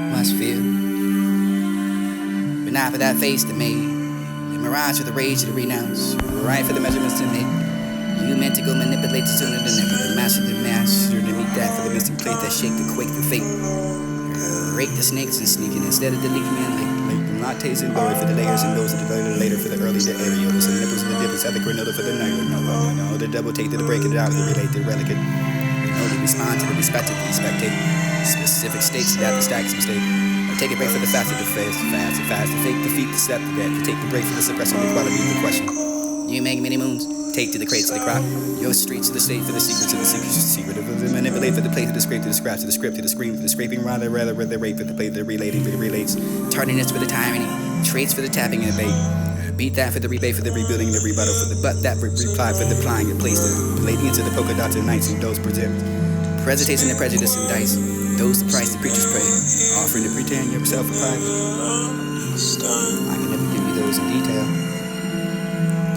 must feel. But not for that face to made, the mirage for the rage to renounce, right for the measurements to make. You meant to go manipulate the sooner than ever, the master to meet that for the missing plate that shake the quake the fate. Rake the snakes and sneaking instead of deleting and late the lattes and glory for the layers and those of the later for the early the areolas and nipples and the dippers at the granola for the night. No, the double take to the break it out, the relate the relicate. To respond to the respective, spectate specific states that the stacks mistake. Or take a break for the fast, the fast, to fake, defeat, the step, to take the break for the suppressing the quality of the question. You make many moons, take to the crates of the crop. Your streets to the state for the secrets of the secret of the manipulate for the play to the scrape to the scratch to the script to the scream for the scraping rather with the rape for the play the relating for the relates. Tardiness for the tyranny, traits for the tapping and bait. Beat that for the rebate, for the rebuilding, the rebuttal, for the but that reply for the applying and place the lady into the polka dots and nights and those present. Presentation and prejudice and dice, those the price the preachers pray, offering to pretend yourself a prize. I can never give you those in detail,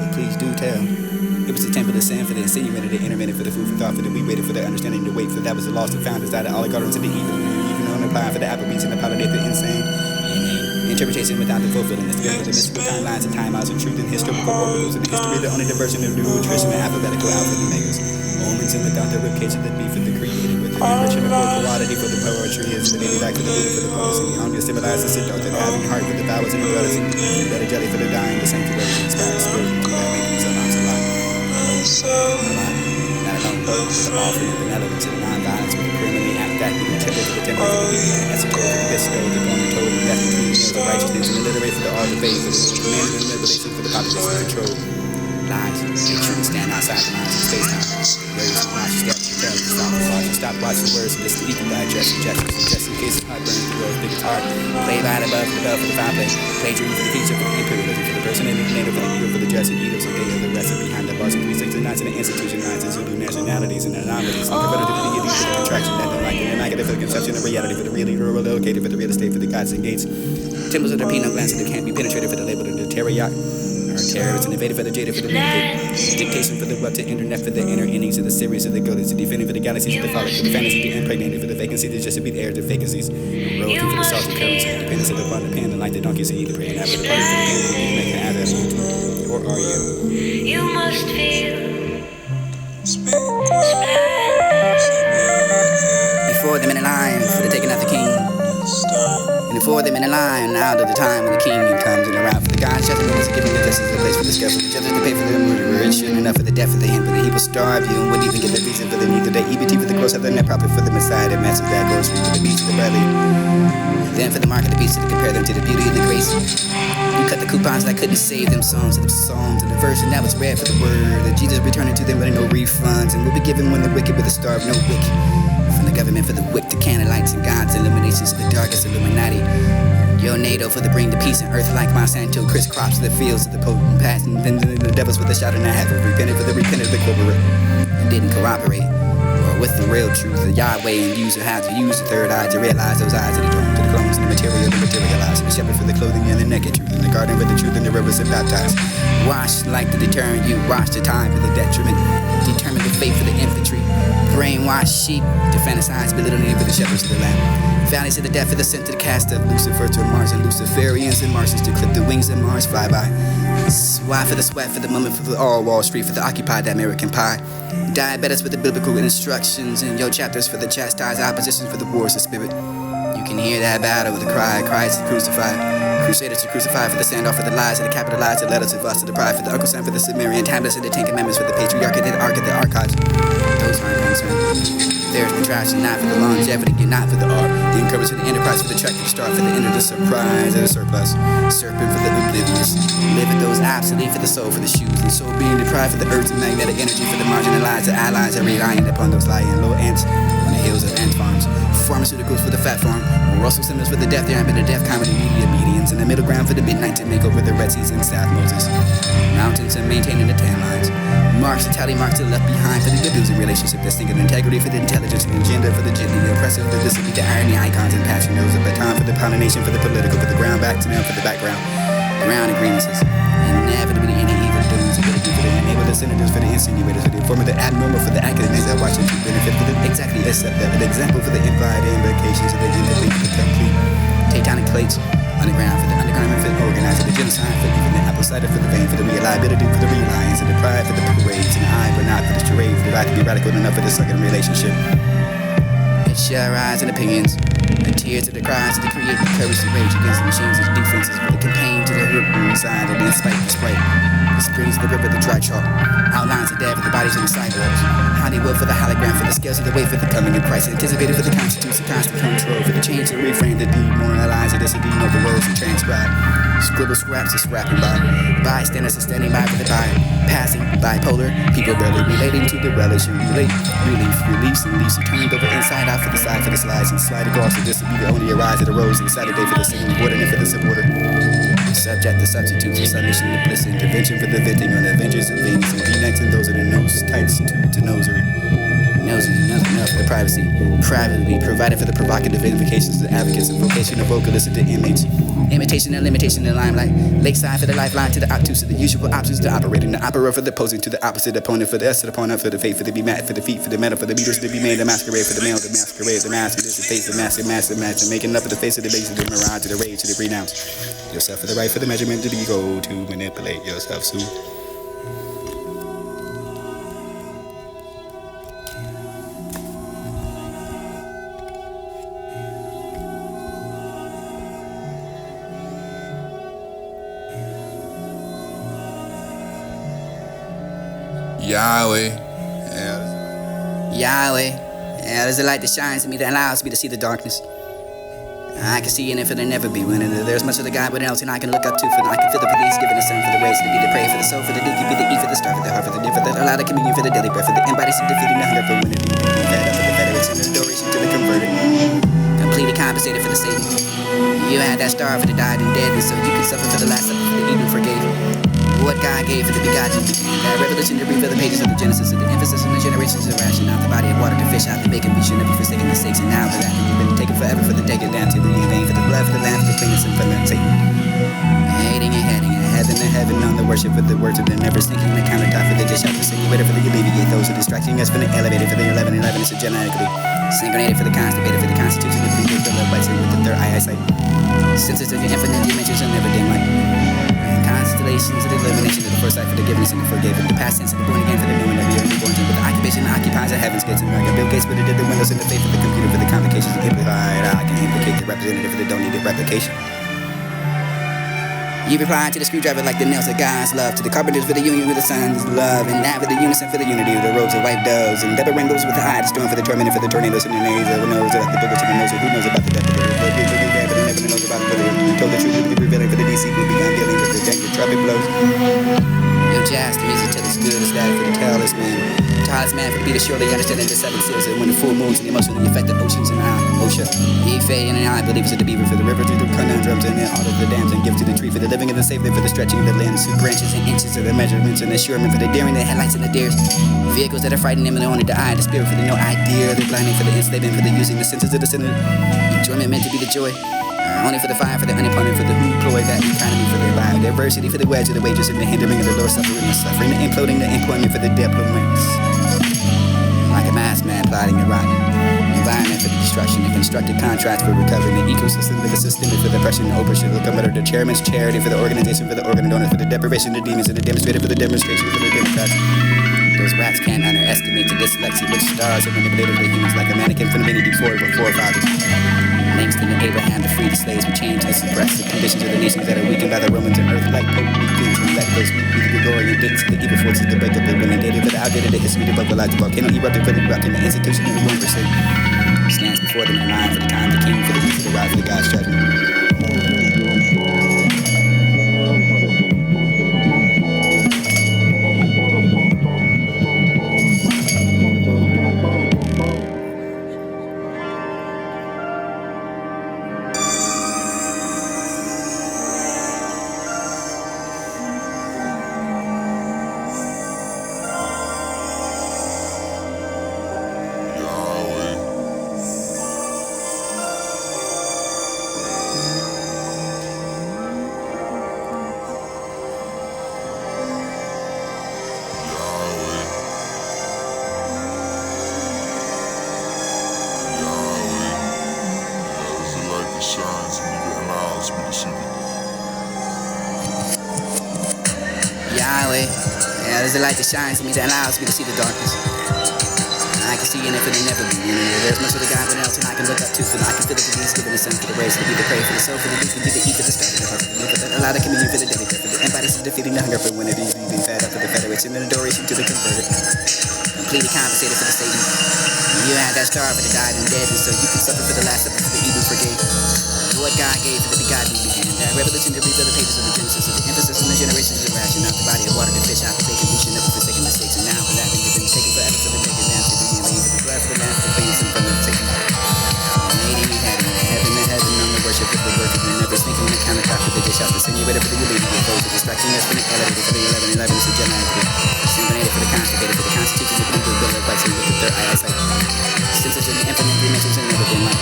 but please do tell. It was the temple of sand for the insinuated, the intermittent for the food for thought, for the we waited for the understanding, the wait for that was the lost and found, is that the oligarchy to the evil, even on the pie for the Applebee's and the palate the insane. Interpretation without the fulfilling, the spirit of the mystical timelines and time outs and truth and historical oracles and the history, the only diversion of nutrition and alphabetical alpha and megas. Omens and without the ribcage of the beef of the created with the enrichment of quality for the poetry is the baby back for the food for the bones and the hunger civilized the sick doctor having heart for the bowels and the brothers and better jelly for the dying, the sanctuary inspired spirit that making these alarms a lot. Not alone, but the offering of benevolence and non-violence with the criminally act that being temple for the temple for the weak and as a for the bestow, the going told and death between meals of righteousness and illiterate for the art of faith, for the commandment and revelation for the population control. Lies, they truly stand outside the lines of space-time. Raise, watch, step, prepare, stop, watch the words of this legal digest, suggestions, just in case the heart burns the world's biggest heart. Play by the above, for the bell, for the fireplace. Play dream for the feature, for the imperialism, for the person in the native, for the eagle, for the dress and eaters, and data, the rest of behind the bars and 369s and the institutionalized and Zulu nationalities and anomalies. And converted to the deity for the contraction that don't like it, and negative for the conception of reality, for the really rural located, for the real estate, for the gods and gates. Temples of the penal glances that can't be penetrated for the label of the teriyaki. Terrorists and invaded for the jaded for the dictation for the what to internet for the inner innings of the series of the goddess, the defending for the galaxies of the follic, for the fantasy, the impregnated for the vacancy, the just to beat air, the vacancies, royalty for the salt and currency, dependence of the one, the pen, the light, the donkeys, and eat the prey, and after the party for the pain, the make an add you. Or are you? You must feel before them in a line for the taking out the king. And before them in a line, out of the time when the king comes in the route for the gods, judging the giving the justice, the place for the scale, for the judges to pay for the murderer, rich and enough for the death of the hand, for the evil starve you, and wouldn't even get the reason for the need of the EBT for the gross of the net profit for the Messiah, the massive that goes for the beach, the belly. Then for the mark of the beast to compare them to the beauty of the grace. You cut the coupons that couldn't save them songs and the psalms and the version that was read for the word that Jesus returning to them with no refunds and will be given when the wicked with the starve no wick. From the government for the wick, the candlelights and God's illuminations of the darkest Illuminati. Yo NATO for the bring the peace and earth like Monsanto crisscrops the fields of the potent past and then the devils with the shot and a half of repented for the repented of the corporate and didn't cooperate or with the real truth of Yahweh and use how to use the third eye to realize those eyes of the throne to the clones and the material to materialize and the shepherd for the clothing and the naked truth and the garden for the truth and the rivers that baptize. Wash like to deter you, wash the time for the detriment, determine the fate for the infantry. Brainwashed sheep to fantasize, belittling for the shepherds of the land. Valleys of the death for the scent to the cast of Lucifer to Mars and Luciferians and Martians to clip the wings of Mars fly by. Swat for the sweat for the moment for the all Wall Street for the occupied that American pie. Diabetes with the biblical instructions and your chapters for the chastised opposition for the wars of spirit. You can hear that battle with the cry, Christ crucified. Crusaders to crucify for the standoff for the lies and the capitalized, the letters of us to the pride for the Uncle Sam for the Sumerian tablets and the Ten Commandments for the patriarch and the ark of the archives. Those aren't concerned. There's contraction, not for the longevity, and not for the art. The encouragement for the enterprise, for the track, for the start, for the end of the surprise, and the surplus. Serpent for the oblivious. Living those obsolete for the soul, for the shoes, and soul being deprived for the earth and magnetic energy for the marginalized, the allies are relying upon those lying low ants on the hills of ant farms. Pharmaceuticals for the fat farm. Russell Simmons for the death there, and the deaf comedy media medians, and the middle ground for the midnight to make over the Red Seas and South Moses. Mountains and maintaining the tan lines. Marks the tally marks to left behind for the good news and relationship, the thinking integrity for the intelligence and agenda for the gently oppressive, the discipline, the irony, icons and passion, those of baton for the pollination, for the political, for the ground back to them for the background, around grievances, inevitably any evil doings, ability for the enable the senators, for the insinuators, for the informant, the abnormal, for the academics that watch and benefit for the exactly accept that, an example for the implied implications of the incomplete, the complete. genocide for even the apple cider for the vein, for the reliability for the reliance, and the pride for the parades, and the eye but not for the charade, for the right to be radical enough for the second relationship. It's your eyes and opinions, the tears to the cries to the create, the courage to rage against the machines and defenses, for the campaign to the hurt inside, and the spike the sprite. The springs, the river, the dry chalk, outlines of death for the bodies on the sidewalks. Hollywood for the hologram, for the scales of the way for the coming of Christ. Anticipated for the constitution, constant control, for the change to reframe, the demoralize, the discipline of the words and transcribe. Scribble scraps is scrapping by. Bystanders are standing by for the by. Passing, bipolar, people barely relating to the relish and relate. Relief, release, and lease. Turned over inside out for the side for the slides and slide across. So this will be the only arise of the rose and Saturday for the singing border and for the supporter. Subject the substitutes for submission to bliss, intervention for the venting on the Avengers and Venus and V-necks, and those are the nose tights to nosary. Noses enough for the privacy. Privately provided for the provocative invocations of the advocates and vocational vocalists of the inmates. Imitation and limitation in the limelight. Lakeside for the lifeline to the obtuse of the usual options to operating. The opera for the opposing to the opposite opponent, for the S to the opponent, for the faith, for the be mad, for the feet, for the metal, for the beaters to be made, the masquerade for the male, the masquerade, the mask, for this, the face, the massive, making up for the face of the base of the mirage, to the rage, to the renounce. Yourself for the right, for the measurement to be go to manipulate yourself soon. Yahweh. Yahweh. Yeah, there's a light that shines in me that allows me to see the darkness. I can see in it for there never be one. And there's much of the God but else and I can look up to. For I can feel the police giving the sun for the race, to be the prey for the soul, for the dicky, be the E for the star, for the heart, for the diff, for the allow the communion, for the daily breath, for the embodies of defeating the hunger for winning, the fed up for the veterans, and the adoration to the converted. Completely compensated for the Satan. You had that star for the died and dead, and so you can suffer for the last supper for the evil forgave. What God gave for the begotten, that revelation to refill the pages of the Genesis, of the emphasis on the generations of ration, out the body of water to fish out the bacon. We shouldn't be forsaken the sakes, and now for that we've been taken forever for the taken down to the vein, for the blood, for the lamb, for the cleanness, and for the Satan. Hating and heading, and heaven on the worship of the words of the never sinking, the countertop for the dish out the singular for the alleviate those who distracting us from the elevated for the 11 is genetically synchronated for the constipated for the constitution of the people of lights with the third eyesight. Senses of your infinite dimensions are never dim light. Constellations of the illumination of the first sight for the forgiveness and the forgiven. The past tense of the born again for the new and every early born to. But the occupation that occupies the heavens gates and like a Bill Gates for the did the windows and the faith for the computer for the complications of amplified. I can implicate the representative for the don't need it replication. You reply to the screwdriver like the nails of God's love, to the carpenters for the union with the sun's love, and that for the unison for the unity of the robes of white doves, and Deborah rainbows with the eye, the storm for the torment, for the tornadoes and the nays of the nose about the booger to the nose of who knows about the death of the but never knows about the you told the truth to be revealing for the DC will be unveiling with the danger trumpet blows. Yo, jazz, the music till it's good, it's that for the talisman. Talisman for the beat of surely understanding the seven seals, and when the full moons and the emotionally affected oceans and ocean. Ye fay and I believers of the beaver for the river through the conundrums and the all of the dams and give to the tree for the living and the saving for the stretching of the limbs, the branches and inches of the measurements and assurement for the daring, the headlights and the dares. Vehicles that are frightening them and only the eye, the spirit for the no idea, the blinding for the enslavement for the using the senses of the sinner. Enjoyment meant to be the joy. Only for the fire, for the unemployment, for the who employ that economy, for their biodiversity, for the wedge of the wages and the hindering of the Lord suffering, the suffering, the imploding, the employment for the deployments. Like a masked man plotting the rotten environment for the destruction, the constructed contracts for recovering the ecosystem, the systemic for the oppression, the oppression, the locomotor, the chairman's charity for the organization, for the organ donors, for the deprivation, the demons, and the demonstrator for the demonstration, for the Democrats. Those rats can't underestimate the dyslexia which stars are manipulated the humans like a mannequin from the many before forefathers. Links to the Abraham, the free the slaves were changed and suppressed the conditions of the nations that are weakened by the Romans and earth like Pope weakens and let those weak the Gregorian dates, the evil forces, the break of the women, dated for the outdated, the history, the vocalized, the volcano erupted for the erupting, the institution of the 1% stands before them in line for the time, the king for the youth, for the rise of the God's judgment. Shines me that allows me to see the Yahweh. Yeah, there's a light that shines in me that allows me to see the darkness. I can see in it for the never be. There's much of the God else and I can look up to. So I can feel the disease, giving the sun for the rays, to be the prey for the soul, for the deep, to be the eat for the stuff, for the allow the communion for the daily bread, for the embodies of defeating the hunger for when it is being fed up for the federation and adoration to the converted. Completely compensated for the Satan. You had that star for the died and dead, and so you can suffer for the last supper for the evil forgave. What God gave for the begotten began. That revolution to reveal the pages of the Genesis of the emphasis on the generations of ration out the body of water, the fish out the bacon, we should never forsaken mistakes, and now for that thing has been taken forever for the taken down to the healing, for the blood, for the lamb, for the cleansing from the taken. Lady we had in heaven to heaven on the worship of the word, and never sneaking the countertop for the dish out the simulator for the illegal, for the distracting us from the elevator for the 11 is a generator. Synchronated for the constipated, for the constitution of the legal bill of rights, and with the third eye eyesight. Since it's in the infinite dimensions and never been like.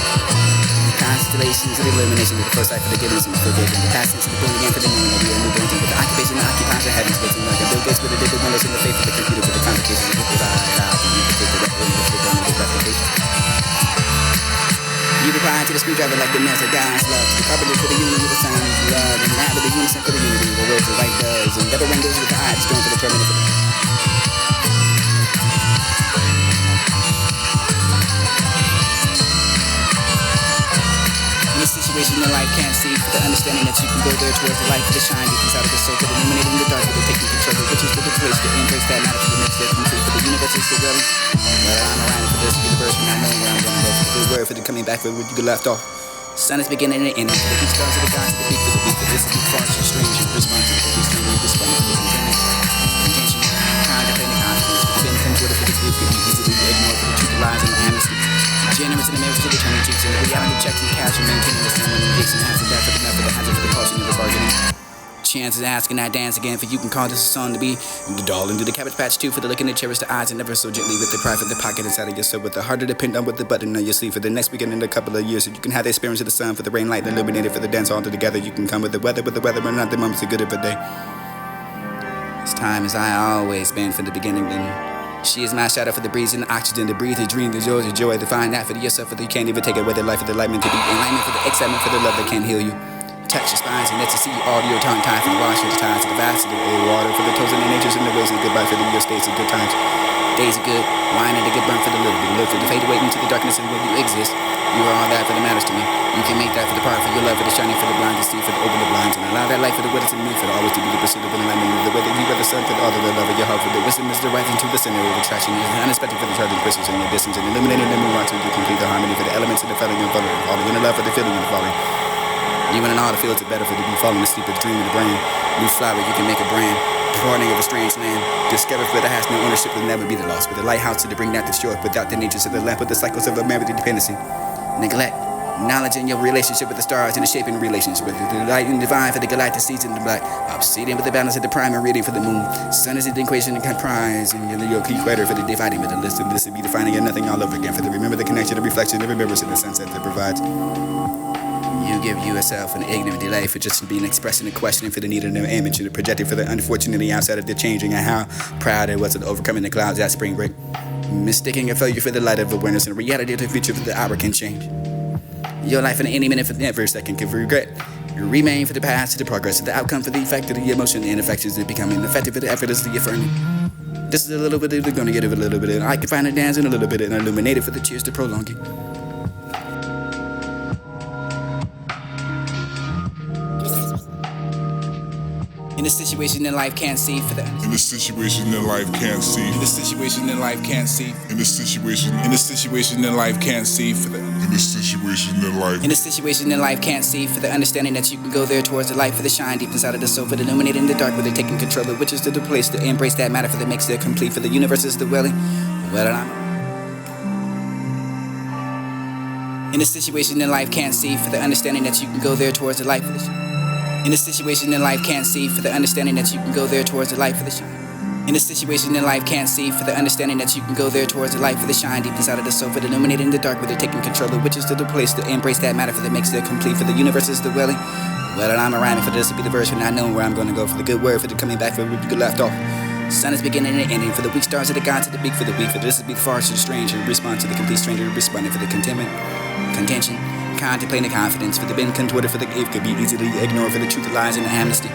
Constellations of the illumination with the first life for the goodness and the forgiveness. The past tense of the born again for the knowing that we are new born with the occupation that occupies the heavens, with the like a Bill Gates with the digital windows and the faith of the computer for the complications of the divide out and you can take the record of the done with the replication. You reply to the screwdriver like the nails of God's love. The carpenter for the union with the sound of love. And now with the unison for the unity. The words of light does. And never renders with the eyes going for the permanent for the in a situation that life can't see, for the understanding that you can go there towards the light, for the shine deep inside of the soul, for the illuminating the dark, for the taking control of which is to the place to embrace that matter for the next step complete, for the universe is the realm. Well, I'm around for this universe when I know where I'm gonna go, for the good word, for the coming back, for where you left off. Sun is beginning and ending, for the deep stars of the gods, for the beat, for the beat, for this is the far so strange, and respond to the beast, and respond to the contention, contemplating consciousness, for the bend comes with it, for the truth, for the easily ignored, for the truth, the lies, and the amnesty. Generous in the marriage to the turning cheeks and the reality checks and cash and maintaining the same and Jason has that for the method, the hazard for the caution of the bargaining. Chances asking I dance again for you can call this a song to be. The doll into the cabbage patch too for the look in the cherish the eyes and never so gently with the pride for the pocket inside of your soul with the heart to depend on with the button on your sleeve for the next weekend in a couple of years so you can have the experience of the sun for the rain light illuminated for the dance all together you can come with the weather but not the moments are good of a day. As time as I always been from the beginning then. She is my shadow for the breeze and the oxygen to breathe, the dream, the joy, to find that for the yourself, for the you can't even take away the life of the light meant to be enlightenment for the excitement for the love that can't heal you. Touch your spines and let you see all your tongue time for the wash of the times of the vast of the air, water for the toes and the natures and the ways and goodbye for the your states of good times. Days are good, wine and a good burn for the little bit, live for the fade away into the darkness and where you exist. You are all that for the matters to me. You can make that for the part for your love, for the shining, for the blind to see, for the open the blinds, and allow that light for the witness in me, for the always to be the pursuit of the alignment of the way that you are the sun, for the all of the love of your heart, for the wisdom is the rising to the center of attraction, is the unexpected for the charging crystals in your distance, and illuminating the moon until you complete the harmony for the elements of the felling and falling, all the inner love for the feeling and the falling. You and all the fields are better for the be falling asleep of the dream of the brain. New flower, you can make a brand. Parting of a strange land. Discovered where there has no ownership will never be the loss. With the lighthouse to bring that destroyed. Without the natures of the lamp, with the cycles of American dependency. Neglect. Knowledge in your relationship with the stars and the shaping relations with the light and divine for the galactic seeds in the black. Obsidian with the balance of the prime and reading for the moon. Sun is the equation and comprise and your equator for the dividing with the list of this will be defining and nothing all over again for the remember the connection, the reflection, the remembrance in the sunset that provides. You give yourself an ignorant delay for just being expressing and questioning for the need of the image and projecting for the unfortunately outside of the changing and how proud it was of overcoming the clouds at spring break. Mistaking a failure for the light of awareness and reality of the future for the hour can change. Your life in any minute for every second can regret. You remain for the past to the progress of the outcome for the effect of the emotion and affections that becoming effective for the effortlessly affirming. This is a little bit of the gonna get it a little bit of I can find a dance and a little bit and illuminate it for the cheers to prolong it. In a situation that life can't see for the In a situation that life can't see. In a situation that life can't see. In a situation that life can't see for the In a situation that life In a situation that life can't see for the understanding that you can go there towards the light for the shine deep inside of the soul for the illuminating the dark where they're taking control of which is to the place to embrace that matter for that makes it complete for the universe is the welling. Well I'm in a situation that life can't see for the understanding that you can go there towards the light for the shine. In a situation that life can't see for the understanding that you can go there towards the light for the shine. In a situation that life can't see for the understanding that you can go there towards the light for the shine deep inside of the soul for the illuminating the dark where they're taking control of which is to the place to embrace that matter for that makes it complete for the universe is the welling. Well I'm arriving for this to be the verse when I know where I'm gonna go for the good word for the coming back for where you get left off. Sun is beginning and ending for the weak stars of the gods to the big for the weak for this to be the far to the strange and respond to the complete stranger responding for the contentment, contention, contemplating confidence, for the been contorted, for the it could be easily ignored, for the truth that lies in the amnesty.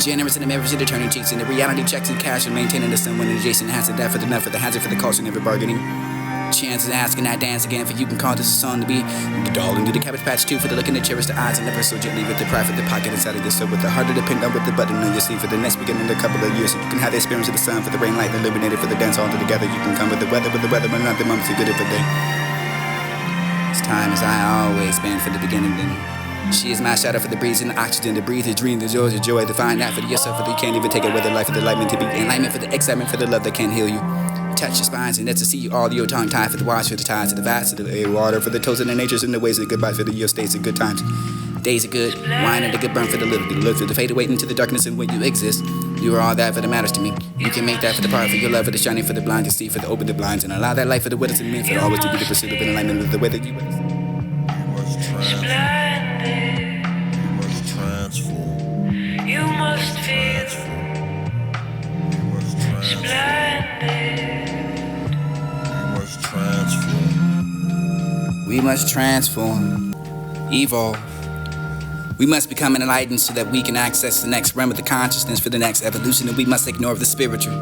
Generous in the mirrors, the turning cheeks, and the reality checks and cash, and maintaining the someone adjacent hazard, that for the nut, for the hazard, for the caution, never bargaining. Chances asking I dance again, for you can call this a song to be the doll into the cabbage patch too, for the look in the cherish the eyes and never so gently with the pride for the pocket inside of your soul, with the heart to depend on with the button on your sleeve for the next beginning in a couple of years, so you can have the experience of the sun, for the rain light illuminated, for the dance all together. You can come with the weather, but not the moments are good of the day. It's time as I always been for the beginning. Then she is my shadow for the breeze and the oxygen to breathe, the dream, the joy, to find out for yourself, for you can't even take it with the life of the enlightenment to be enlightenment, for the excitement, for the love that can't heal you. Touch your spines and that's to see you all your tongue tied, for the wash, for the tides, for the vast, for the air, water, for the toes and the natures and the ways of the goodbye, for the your states of good times. Days are good, wine and the good burn for the little, for the fade away into the darkness, and when you exist, you are all that for the matters to me. You can make that for the part, for your love, for the shining, for the blind to see, for the open the blinds, and allow that light for the widows and men, for always to be the pursuit of an alignment with the way that you are. You must feel splendid. We must transform, evolve. We must become enlightened so that we can access the next realm of the consciousness for the next evolution, and we must ignore the spiritual.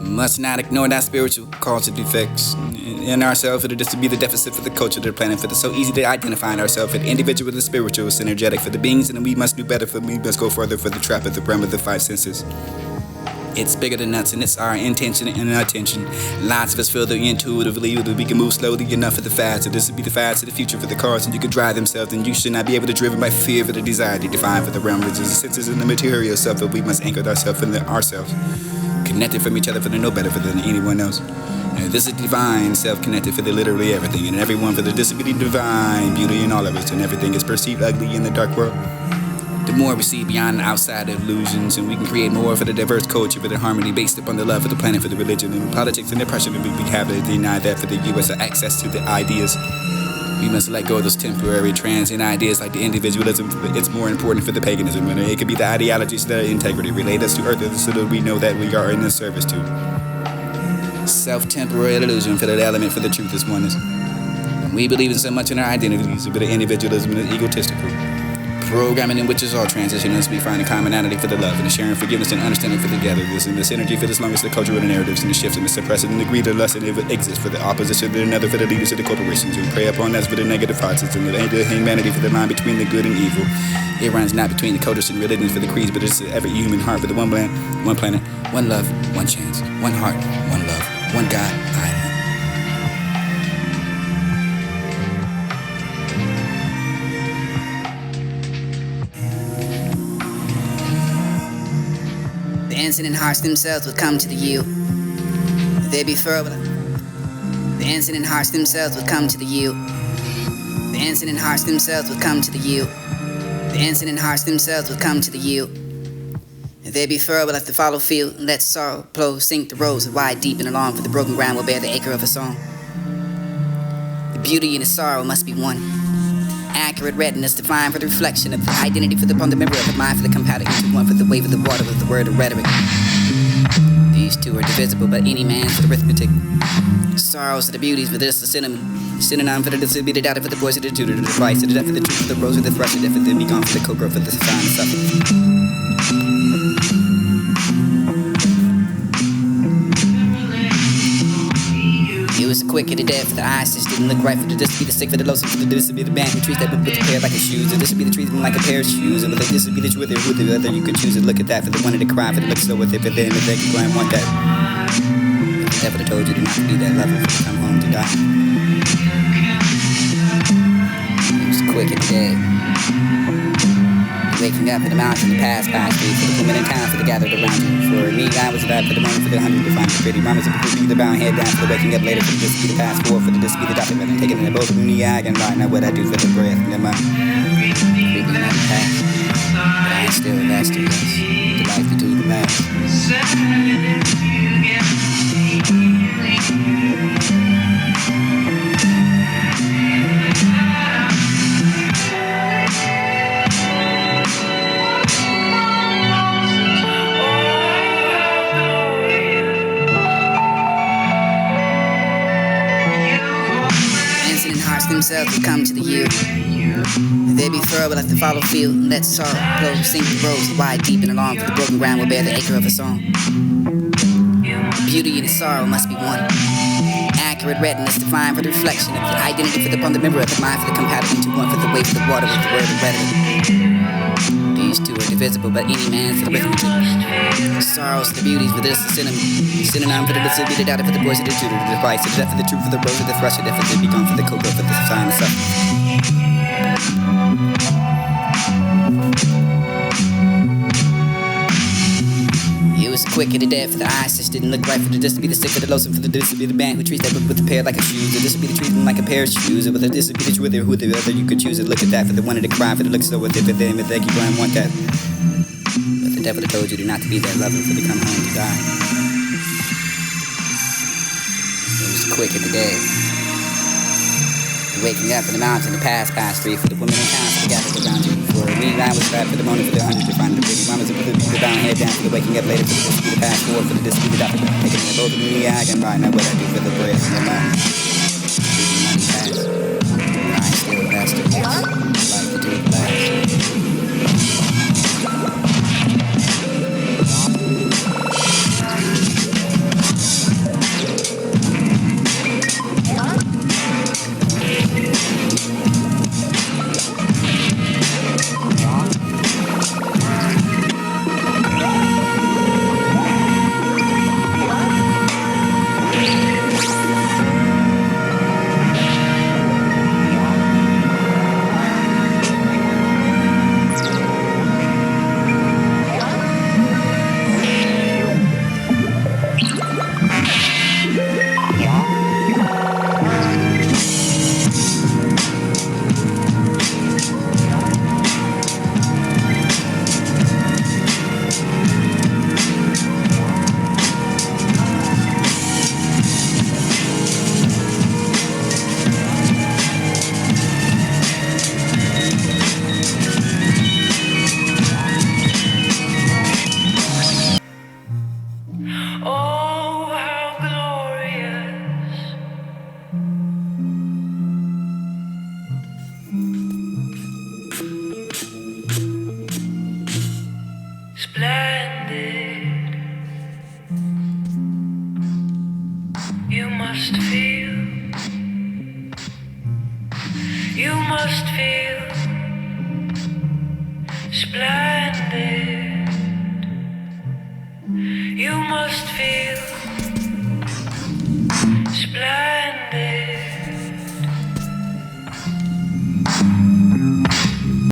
We must not ignore that spiritual cause of defects in ourselves, for this to be the deficit for the culture of the planet, for it's so easy to identify ourselves for the individual, the spiritual, synergetic for the beings, and we must do better, for we must go further for the trap of the realm of the five senses. It's bigger than us, and it's our intention and attention. Lots of us feel the intuitively that we can move slowly enough for the fast. So this would be the fast of the future for the cars, and you can drive themselves, and you should not be able to driven by fear for the desire to define for the realm, which is the senses and the material self, but we must anchor ourselves in ourselves. Connected from each other for the no better for than anyone else. And this is divine self connected for the literally everything, and everyone for the disability divine beauty in all of us, and everything is perceived ugly in the dark world. The more we see beyond the outside illusions, and we can create more for the diverse culture, for the harmony based upon the love for the planet, for the religion and politics and the pressure that we have to deny that for the U.S. access to the ideas. We must let go of those temporary transient ideas like the individualism. It's more important for the paganism, and it could be the ideologies that are integrity relate us to earth, so that we know that we are in this service to self-temporary illusion for the element for the truth is oneness. And we believe in so much in our identities, but the individualism is egotistical. Programming in which is all transition, as we find a commonality for the love and the sharing forgiveness and understanding for the togetherness and the synergy for as long as the cultural narratives and the shifts and the suppressing and the greed and lust and it exists for the opposition to another for the leaders of the corporations who prey upon us for the negative thoughts and the humanity for the line between the good and evil. It runs not between the cultures and religions for the creeds, but it's every human heart for the one planet, one love, one chance, one heart, one love, one God, I am. The incident hearts themselves would come to the you. They be further. The incident hearts themselves would come to the you. The incident hearts themselves would come to the you. The incident hearts themselves would come to the you. They be further left to follow field and let sorrow flow, sink the roads wide, deep and along, for the broken ground will bear the acre of a song. The beauty and the sorrow must be one. Accurate readiness defined for the reflection of the identity for the upon the memory of the mind for the compacted into one for the wave of the water with the word of rhetoric. These two are divisible by any man for the arithmetic. Sorrows of the beauties for this the synonym for the disability data for the voice of the tutor, the device of the death of the truth for the rose of the thrush of death for the be gone for the co-growth for the fine suffering. It was quick and the dead for the eyes just didn't look right for the this be the sick for the lonesome for the this be the band who trees that with the pair like a shoes, or this would be the trees like a pair of shoes, or but this would be the truth or who the other you could choose to look at that for the one to cry for the look so with it, but then if they could go and want that. If the devil told you to not be that lover for to come home to die. It was quick and dead. Waking up in the mountains in the past by street for the women in town for the gathered around you. For me, I was alive for the moment for the hungry to find the pretty mamas of the the bound head down for the waking up later for the this be the past forward for the this be the doctor and taking in the both of me I can lie now what I do for the breath and my creeping out the past. But I ain't still vast to us. The life you do the last. Themselves would come to the you. There be furrow left to follow field, and let sorrow blow, sink the rose, wide, deep and along, for the broken ground will bear the acre of a song. Beauty and sorrow must be one. Accurate readiness to find for the reflection of the identity for the upon the mirror of the mind for the compatible to one for the weight for the water with the word of rhetoric. These two are divisible, but any man for the arithmetic. Sorrows for the beauties, for this the synonym for the disability, the data for the boys of the tutor, the device, the death for the truth, for the rose of the thrush, the death for the begun, for the cocoa, for the sign of suffering. It was quick and the dead for the eyes just didn't look right for the this to be the sick for the lonesome for the this to be the man who treats that book with a pair like a shoes, or this to be the treatment like a pair of shoes, or with a this to be the truth or who the other you could choose it. Look at that for the one of the crime for the look so with it, but then if they keep going want that. But the devil told you not to be that loving for to come home to die. It was quick and the dead. The waking up in the mountain, the past three for the women in town, for the gathered around you. For a wee line was flat for the morning, for the 100 to find the pretty mamas, and for the down head down, for the waking up later, for the discipline, the past forward, for the discipline, the doctor, taking the both of me, I can buy now what I do for the bread in the mind. Money pass, I ain't still a bastard.